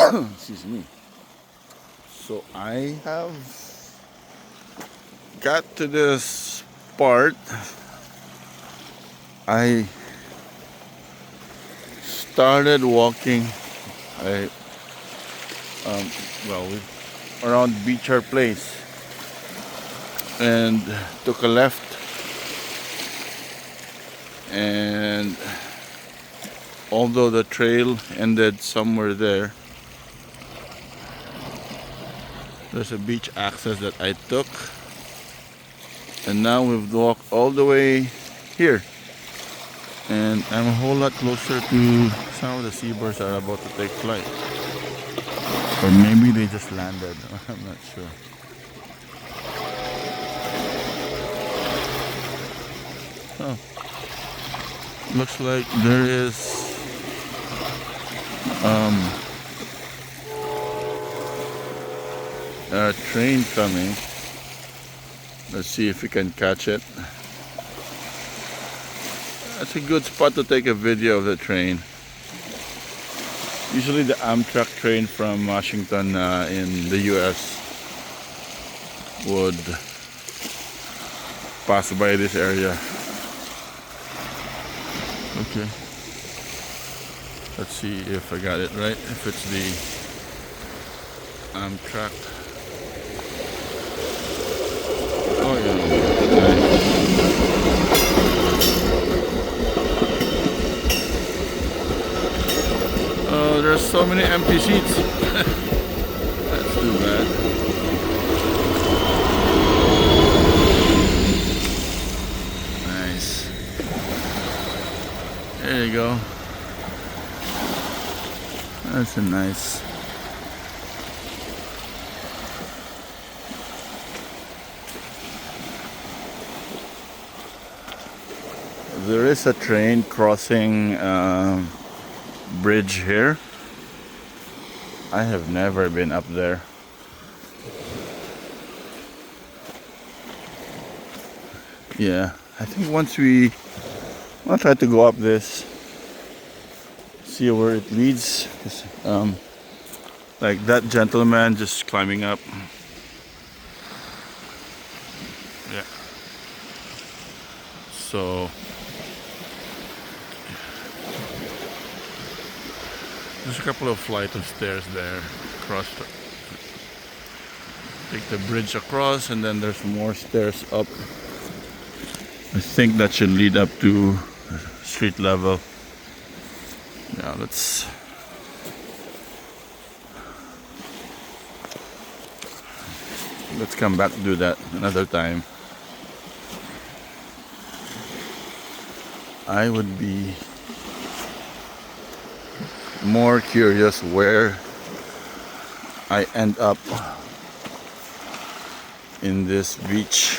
Excuse me. So I have got to this part. I started walking. I well, around Beecher Place and took a left, and although the trail ended somewhere there, there's a beach access that I took, and now we've walked all the way here, and I'm a whole lot closer to some of the seabirds are about to take flight, or maybe they just landed. I'm not sure. Oh, looks like there is a train coming. Let's see if we can catch it. That's a good spot to take a video of the train. Usually the Amtrak train from Washington in the US would pass by this area. Okay. Let's see if I got it right. If it's the Amtrak. Oh yeah. Oh, there's so many empty seats. That's too bad. Nice. There you go. That's a nice. There is a train crossing bridge here. I have never been up there. Yeah, I think I'll try to go up this, see where it leads. Like that gentleman just climbing up. Yeah. So there's a couple of flights of stairs there. Take the bridge across, and then there's more stairs up. I think that should lead up to street level. Yeah, let's come back to do that another time. I would be more curious where I end up in this beach.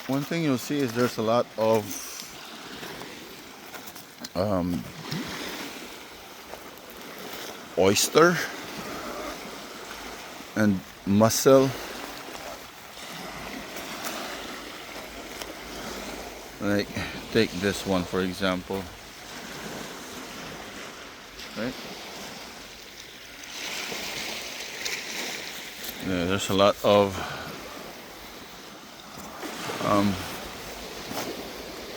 One thing you'll see is there's a lot of oyster and mussel. Like, take this one for example, right? Yeah, there's a lot of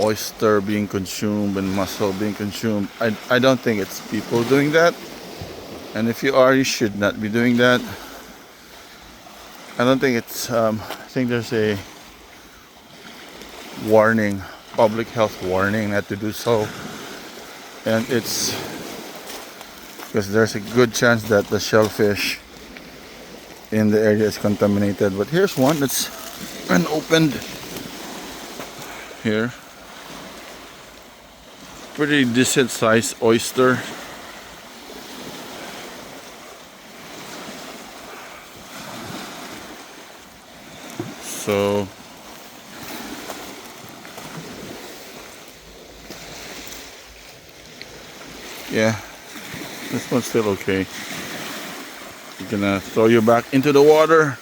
oyster being consumed and mussel being consumed. I don't think it's people doing that, and if you are, you should not be doing that. I don't think it's I think there's a warning, public health warning not to do so, and it's because there's a good chance that the shellfish in the area is contaminated. But here's one that's unopened here. Pretty decent sized oyster. So Yeah, this one's still okay. I'm gonna throw you back into the water.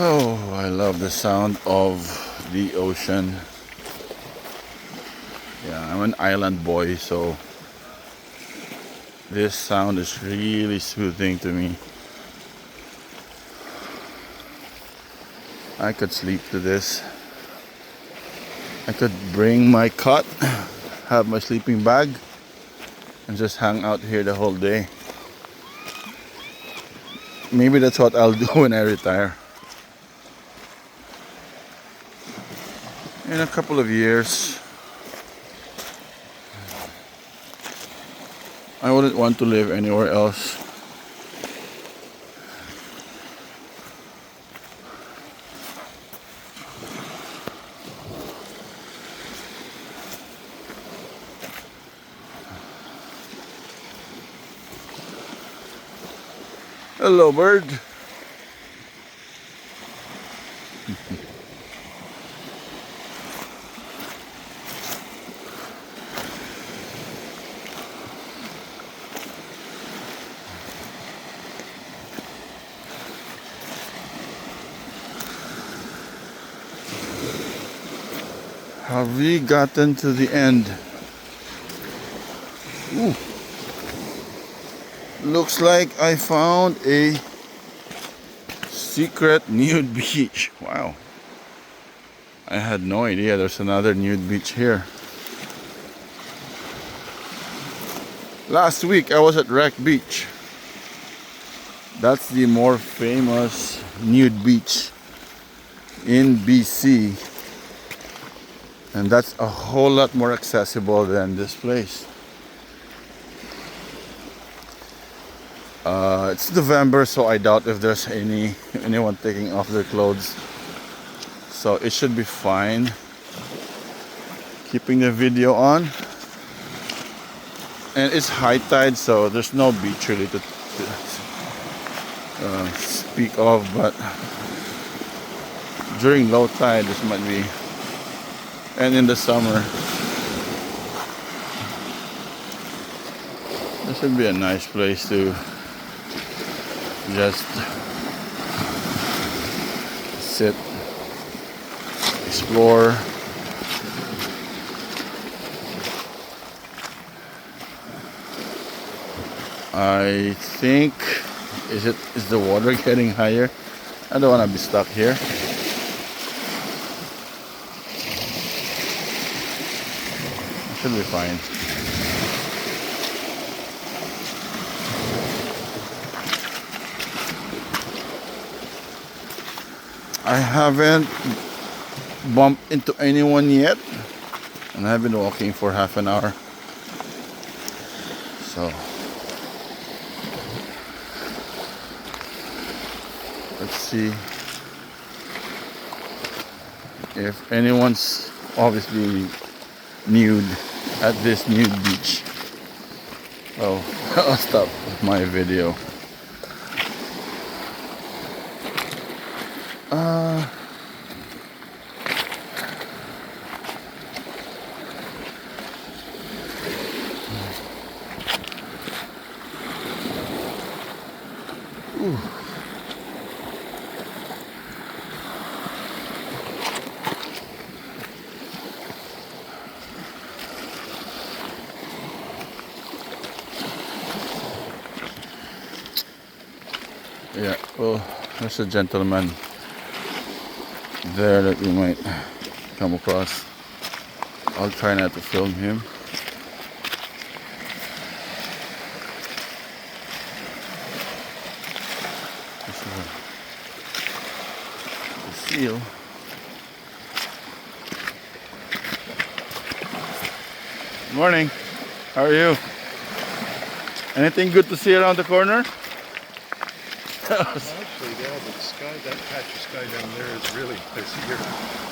Oh, I love the sound of the ocean. Yeah, I'm an island boy, so this sound is really soothing to me. I could sleep to this. I could bring my cot, have my sleeping bag, and just hang out here the whole day. Maybe that's what I'll do when I retire. In a couple of years, I wouldn't want to live anywhere else. Hello, bird. Have we gotten to the end? Ooh. Looks like I found a secret nude beach. Wow. I had no idea there's another nude beach here. Last week I was at Wreck Beach. That's the more famous nude beach in BC. And that's a whole lot more accessible than this place. It's November, so I doubt if there's anyone taking off their clothes. So it should be fine. Keeping the video on. And it's high tide, so there's no beach really to speak of. But during low tide, this might be. And in the summer, this should be a nice place to just sit, explore. I think is the water getting higher? I don't want to be stuck here. Should be fine. I haven't bumped into anyone yet, and I've been walking for half an hour. So let's see if anyone's obviously nude at this nude beach. Oh, I'll stop my video. Yeah, well, there's a gentleman there that we might come across. I'll try not to film him. This is a seal. Good morning. How are you? Anything good to see around the corner? Actually, yeah, the sky, that patch of sky down there is really, it's here.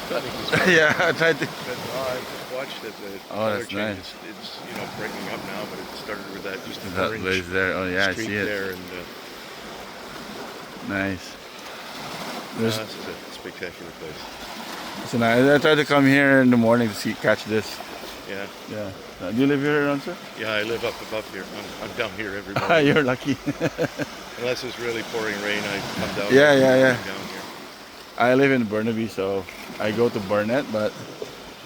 Nothing is Yeah, I tried to. but I just watched it. The Oh, color that's change nice. it's breaking up now, but it started with that just an That orange place there. Oh yeah, I streak see it. there, and Nice. There's, this is a spectacular place. so I try to come here in the morning to catch this. Yeah, Yeah. Do you live here, Ronson? yeah. I live up above here. I'm down here every morning. You're lucky. Unless it's really pouring rain, I come down. Yeah, yeah, yeah. I'm down here. I live in Burnaby, so I go to Barnet, but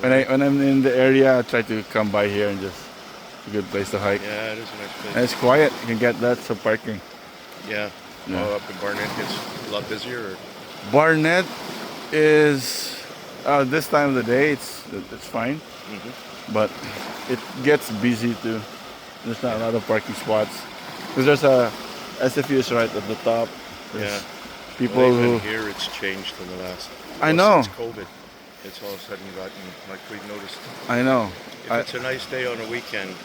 when I'm in the area, I try to come by here and just it's a good place to hike. Yeah, it is a nice place. And it's quiet. You can get lots of parking. Yeah. Yeah. Oh, up in Barnet gets a lot busier. Or? Barnet is this time of the day. It's fine, but it gets busy too. There's not a lot of parking spots because there's a SFU is right at the top. There's Yeah. people Well, who. even here it's changed in the last. I know. Since COVID, it's all of a sudden gotten like we've noticed. I know. If it's a nice day on a weekend,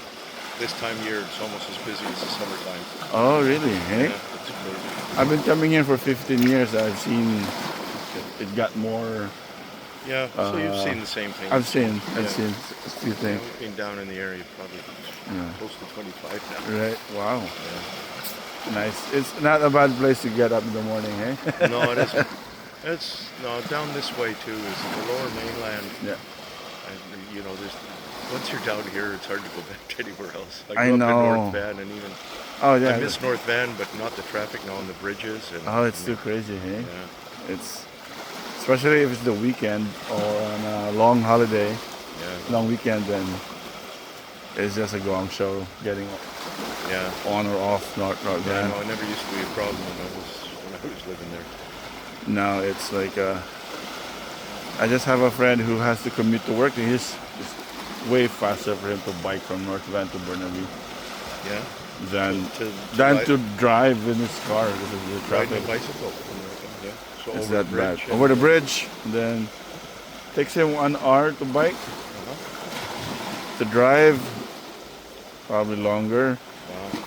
this time of year it's almost as busy as the summertime. Oh really? Hey? Yeah, it's crazy. I've been coming here for 15 years. I've seen it got more. Yeah. So you've seen the same thing. I've seen Yeah. a few Yeah, things. we've been down in the area probably Yeah. close to 25 now. Right. Wow. Yeah. Nice. It's not a bad place to get up in the morning, hey? No, it isn't. It's no down this way too. Is the lower mainland. Yeah. And there's once you're down here, it's hard to go back anywhere else. I grew up know. in North Van, and even Oh yeah. I miss North Van, but not the traffic now on the bridges. And Oh, it's too crazy, hey? yeah, It's especially if it's the weekend or on a long holiday, yeah, long weekend, then it's just a gong show getting yeah. on or off North Yeah, Van. no, it never used to be a problem when I was living there. Now it's like I just have a friend who has to commute to work. And it's way faster for him to bike from North Van to Burnaby Yeah, than to drive in his car because of the ride traffic. a bicycle. Yeah, so It's over that the bad. bridge. Over the bridge, then takes him 1 hour to bike. To drive, probably longer. Wow.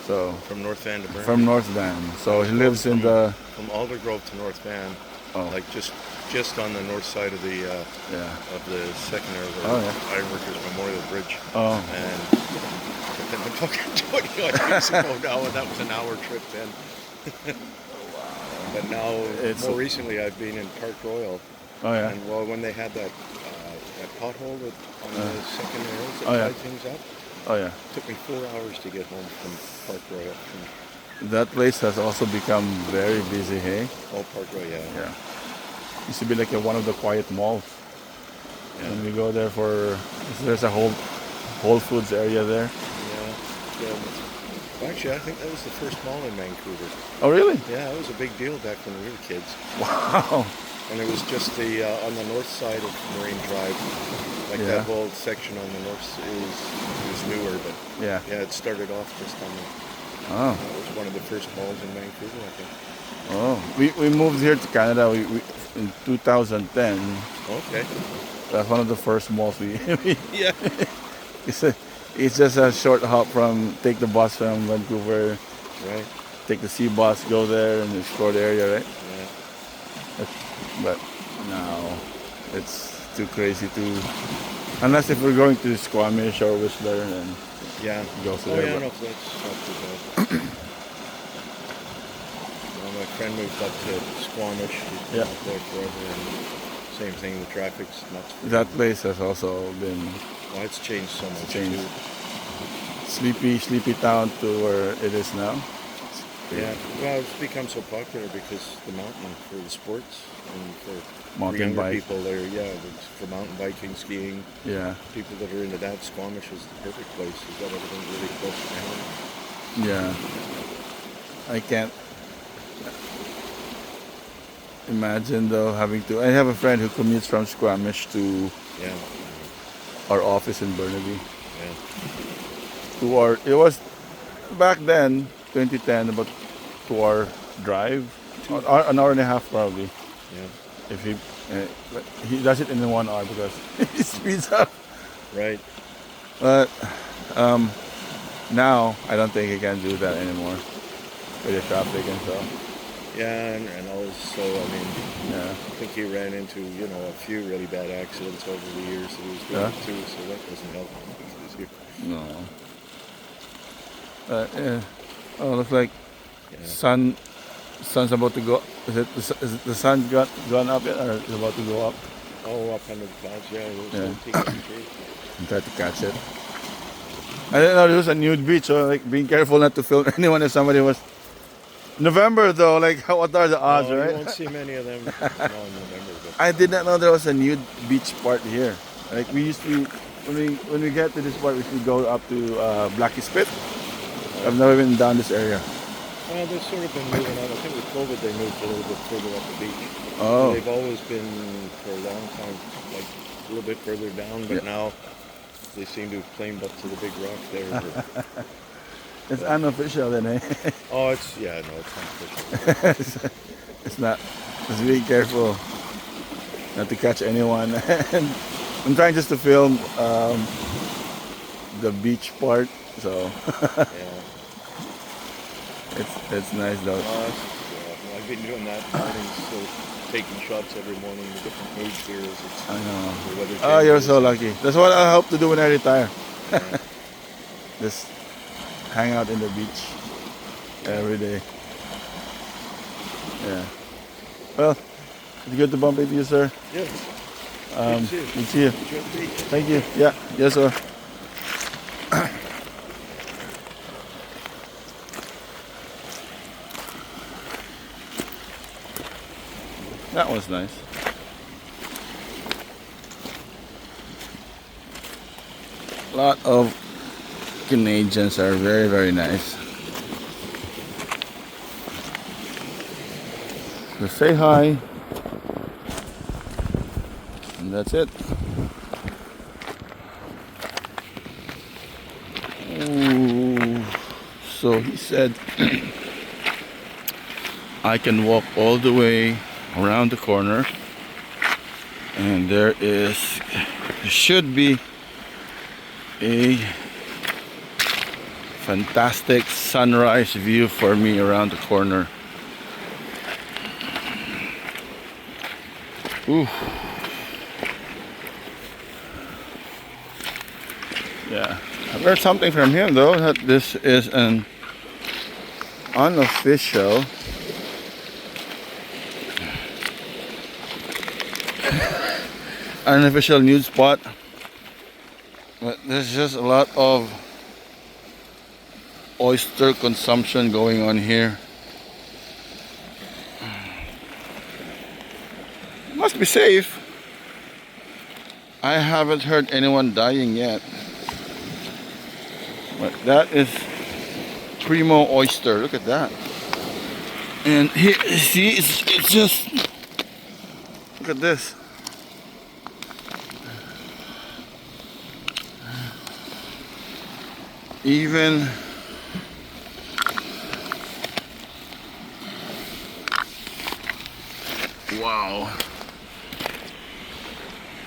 So From North Van to Burnaby. from North Van. So he lives in the From Aldergrove to North Van, like just on the north side of the yeah. of the secondary Oh, yeah. Ironworkers Memorial Bridge. Oh, And then I'm talking 20 odd years ago now, and that was an hour trip then. But now, more recently, I've been in Park Royal. oh yeah. And well, when they had that pothole on the second arrows that Oh, yeah. tied things up, Oh yeah. it took me 4 hours to get home from Park Royal. That place has also become very busy, hey? Park Royal, yeah. Yeah. Used to be like one of the quiet malls. Yeah. And we go there there's a Whole Foods area there. Yeah. Actually, I think that was the first mall in Vancouver. Oh really? Yeah, it was a big deal back when we were kids. Wow. And it was just on the north side of Marine Drive. Like Yeah. that whole section on the north is newer, but Yeah. yeah, it started off just on the. Oh. It was one of the first malls in Vancouver, I think. Oh. We moved here to Canada in 2010. Okay. That's one of the first malls we Yeah. it's just a short hop take the bus from Vancouver, Right. take the sea bus, go there and explore the area, right? Yeah. But now it's too crazy unless if we're going to Squamish or Whistler, then Yeah. go to Oh there. yeah, but- no, that's not too bad. Well, my friend moved up to Squamish. He's been Yeah. up there forever, and same thing. The traffic's nuts. That place has also been Well, it's changed so much. Changed. Too. sleepy town to where it is now. Yeah. Well, it's become so popular because the mountain for the sports and for Mountain younger bike. people there. Yeah, it's for mountain biking, skiing. Yeah, People that are into that, Squamish is the perfect place. You've got everything really close to home. yeah. I can't imagine though having to. I have a friend who commutes from Squamish to Yeah. our office in Burnaby. Yeah. It was back then, 2010, about 2 hour drive, an hour and a half probably. Yeah. If but he does it in 1 hour because he speeds up. Right. But now I don't think he can do that anymore with the traffic and so. and also, I mean, Yeah. I think he ran into, you know, a few really bad accidents over the years that he was doing Yeah. too, so that doesn't help this year. No. Yeah. Oh, looks like Yeah. sun's about to go. Is the sun gone up yet, or is it about to go up? Oh, up under the clouds, yeah. It was Yeah. peak up the tree. I'm trying to catch it. I didn't know there was a nude beach, so like being careful not to film anyone if somebody was. November though, like what are the odds, No, right? you won't see many of them now in November. But I did not know there was a nude beach part here. Like we used to, when we get to this part, we should go up to Blackie's Pit. I've never been down this area. well, they've sort of been moving on. I think with COVID they moved a little bit further up the beach. Oh, They've always been, for a long time, like a little bit further down, but Yeah. now they seem to have claimed up to the big rock there. it's unofficial then, eh? Oh, no, it's not official. It's not. Just be careful not to catch anyone. And I'm trying just to film the beach part, so Yeah. it's nice though. Yeah. I've been doing that mornings, so taking shots every morning with different moods here as it's I know. the weather Oh, you're changes. so lucky. That's what I hope to do when I retire. Yeah. Just hang out in the beach every day. Yeah. Well, it's good to bump into you, sir. Yeah. Good Good to see you. Enjoy the beach. Thank you. Yeah. Yes, sir. That was nice. A lot of Canadians are very, very nice. So say hi. And that's it. Ooh. So he said I can walk all the way around the corner, and there should be a fantastic sunrise view for me around the corner. Ooh. Yeah, I've heard something from him though, that this is an unofficial nude spot, but there's just a lot of oyster consumption going on here. Must be safe. I haven't heard anyone dying yet. But that is primo oyster. Look at that. And here, see, it's just, look at this. Even wow.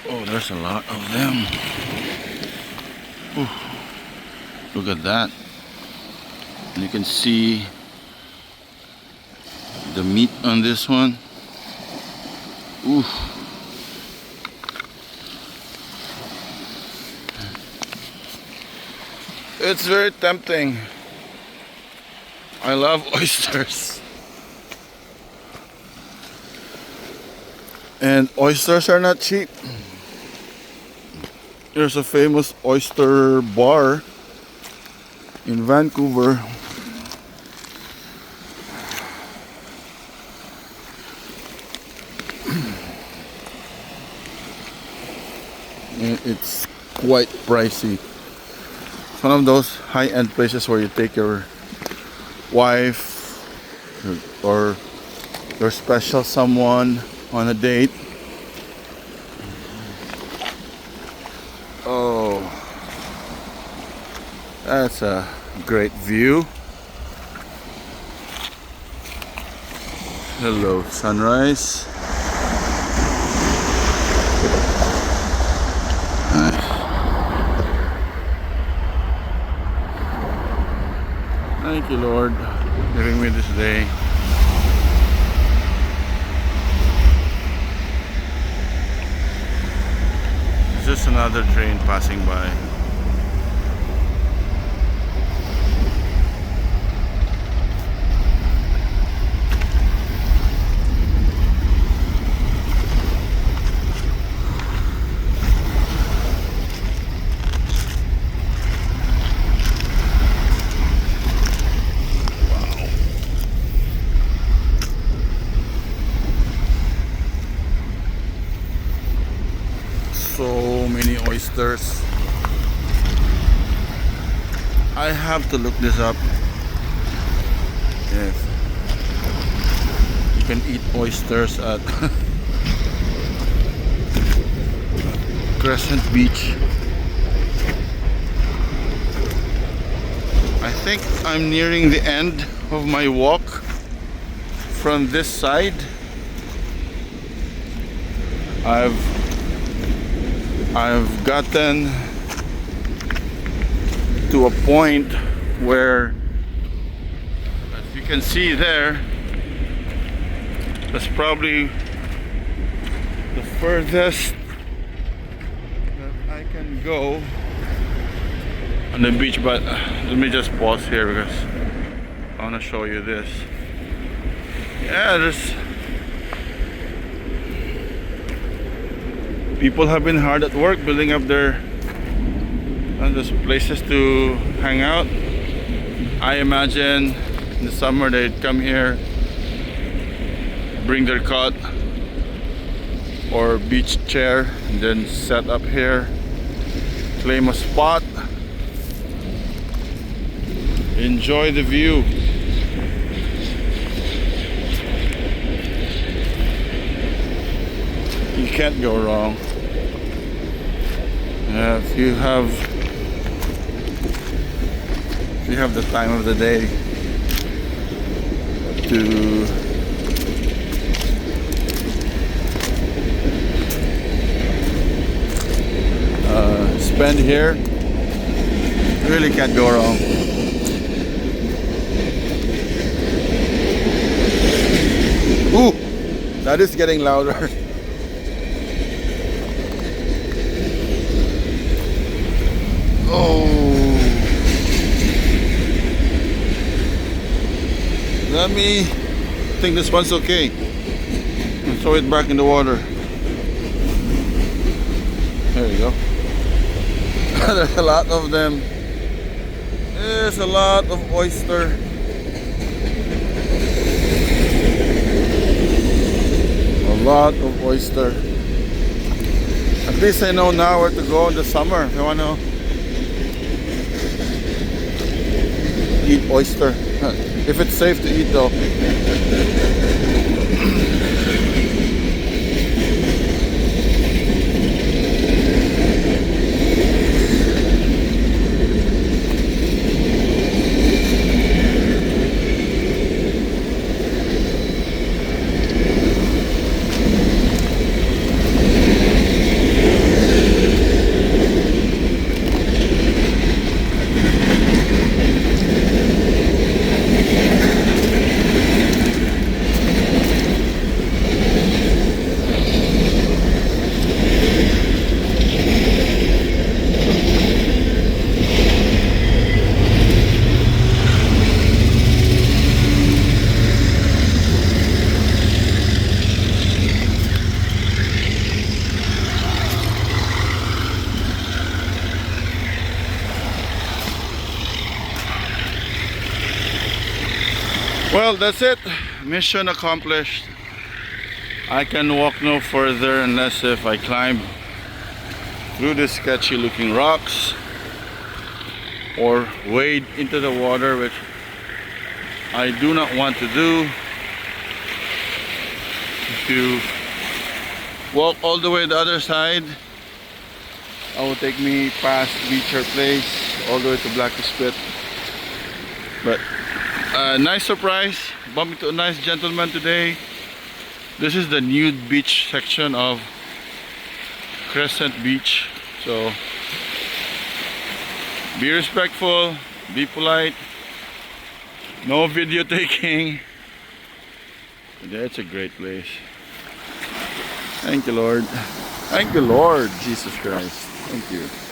Oh, there's a lot of them. Ooh. Look at that. And you can see the meat on this one. Ooh. It's very tempting. I love oysters. And oysters are not cheap. There's a famous oyster bar in Vancouver. And it's quite pricey. It's one of those high-end places where you take your wife or your special someone on a date. Oh, that's a great view. Hello, sunrise. Nice. Thank you, Lord, giving me this day. just another train passing by. So many oysters. I have to look this up. Yes, you can eat oysters at Crescent Beach. I think I'm nearing the end of my walk from this side. I've gotten to a point where, as you can see there, that's probably the furthest that I can go on the beach. But let me just pause here because I want to show you this. Yeah, there's people have been hard at work building up their there's places to hang out. I imagine in the summer they'd come here, bring their cot or beach chair, and then set up here, claim a spot, enjoy the view. You can't go wrong. If you have the time of the day to spend here, you really can't go wrong. Ooh, that is getting louder. Oh, let me think this one's okay and throw it back in the water. There you go. There's a lot of them. There's a lot of oyster. A lot of oyster. At least I know now where to go in the summer if I want to eat oyster. If it's safe to eat though. Well, that's it. Mission accomplished. I can walk no further unless if I climb through the sketchy looking rocks or wade into the water, which I do not want to do. If you walk all the way to the other side, I will take me past Beecher Place all the way to Black Spit. But nice surprise, bumped into a nice gentleman today. This is the nude beach section of Crescent Beach, so be respectful, be polite, no video taking. Yeah, it's a great place. Thank you, Lord. Thank you, Lord Jesus Christ. Thank you.